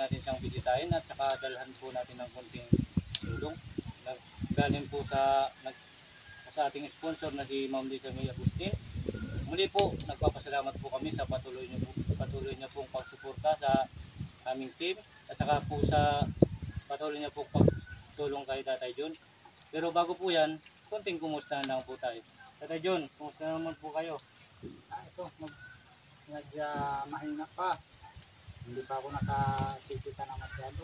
natin siyang bisitahin at saka dalhan po natin ng konting tulong. Galing po sa ating sponsor na si Ma'am Lisa May Agustin. Muli po, nagpapasalamat po kami sa patuloy niya pong pagsuporta sa aming team at saka po sa patuloy niya pong pagtulong kay Tatay John. Pero bago po yan, konting kumustahan lang po tayo. Tatay John, kumusta naman po kayo? Ito, medyo mahina pa. Hindi pa ako nakakikita ng masyado.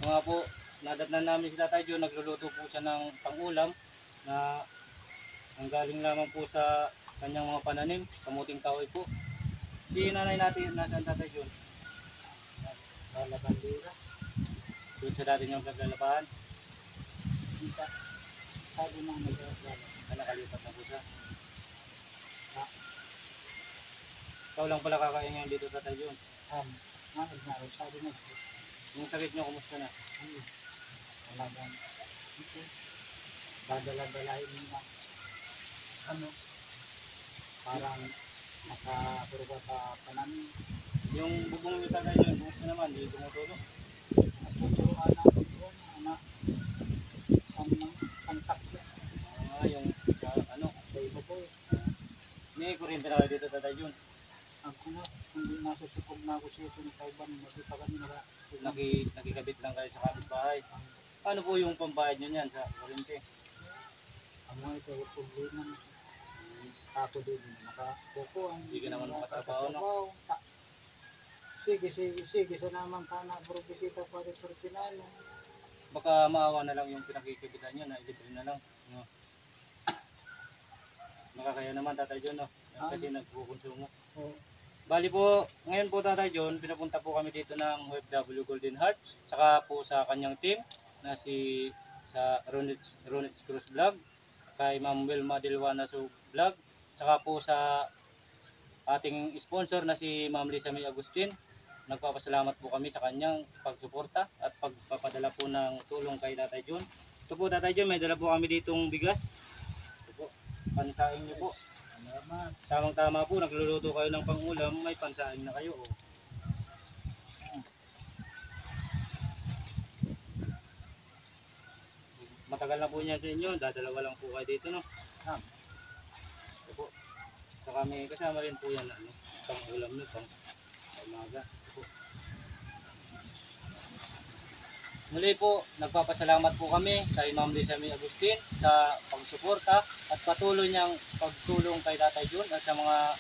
Mga po, nadatnan namin si Tatay John, nagluluto po siya ng pang-ulam na ang galing lamang po sa kanyang mga pananim, kamuting kahoy po. Si nanay natin, nasaan Tatay John? Lalabandira. Doon sa dati niyang naglalabahan. Isa, sabi ng naglalala. Nakalipat na po siya. Ikaw lang pala kakain ngayon dito Tatay John. Sabi na. Yung sakit niyo, kumusta na? Talagang dadala-dalahin mo na parang nakapuruga sa panamin. Yung bubong niyo Tatay John, kumusta naman? Hindi tumutulog? Natuturuan natin doon, ang takya. Yung Sa iba po may kuryente na kayo dito Tatay John. Hindi nasusupog na ako siya ng kauban. Hindi pa kami Nakikabit lang kayo sa kapitbahay. Ano po yung pambayad nyo niyan sa kuryente? Ang mga ito ay problema. Ako din nakakukuhan. Hindi ka naman makatrabaho no? Sige sa naman ka na bisita pa rin Turkinano. Baka maawa na lang yung pinakikibitan nyo na ilibre na lang. No? Nakakaya naman Tatay John no? Kasi nagkukonsumo. Bali po, ngayon po Tatay John, pinapunta po kami dito ng OFW Golden Heart, saka po sa kanyang team na sa Ronitz Cruz Vlog, kay Ma'am Wilma Delwana Vlog, saka po sa ating sponsor na si Ma'am Lisa May Agustin. Nagpapasalamat po kami sa kanyang pagsuporta at pagpapadala po ng tulong kay Tatay John. Ito po Tatay John, may dala po kami ditong bigas. Ito po, pansaing niyo po. Tamang-tama po, nagluluto kayo ng pang-ulam, may pansaing na kayo. Oh. Matagal na po niya sa inyo, dadalawa lang po kayo dito, no? Ito po. Saka may kasama rin po yan, pang-ulam nyo, pang-umaga. Ito po. Muli po, nagpapasalamat po kami kay Ma'am Lisa May Agustin sa pagsuporta at patuloy niyang pagtulong kay Tatay John at sa mga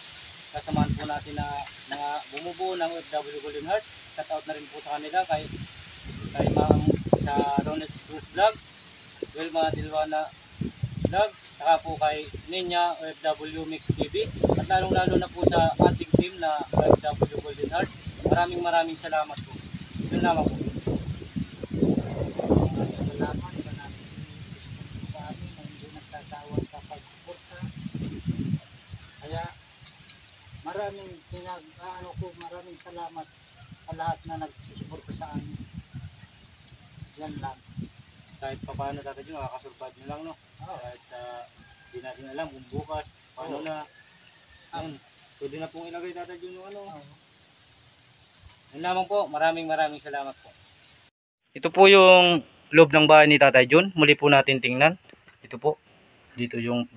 kasamahan po natin na mga bumubuo ng OFW Golden Heart. Shout out na rin po sa kanila kay Ma'am sa Ronitz Cruz Vlog, Wilma Delwana Vlog, saka po kay Ninya OFW Mix TV at lalong lalo na po sa ating team na OFW Golden Heart. Maraming salamat po. Yun lamang po. Salamat sa namin sa amin na hindi nagsasawa sa pagsuporta. Kaya maraming salamat sa lahat na nagsusuporta sa amin. Yan lang. Kahit pa paano Tatay John, makakasurvive nyo lang no? Kahit hindi natin alam kung bukas, paano na. Pwede na pong ilagay Tatay John yung Yan lamang po, maraming salamat po. Ito po yung loob ng bahay ni Tatay John. Muli po natin tingnan. Ito po. Dito yung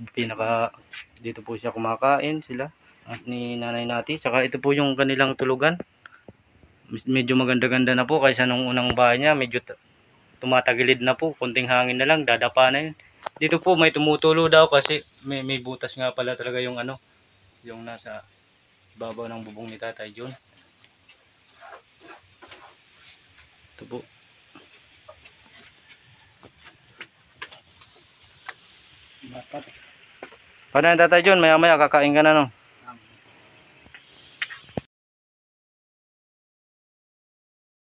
dito po siya kumakain sila. At ni nanay natin. Saka ito po yung kanilang tulugan. Medyo maganda-ganda na po kaysa nung unang bahay niya. Medyo tumatagilid na po. Kunting hangin na lang. Dadapa na yun. Dito po may tumutulo daw kasi may butas nga pala talaga yung yung nasa babaw ng bubong ni Tatay John. Ito po. Paano Tatay John? Maya-maya kakain ka na no?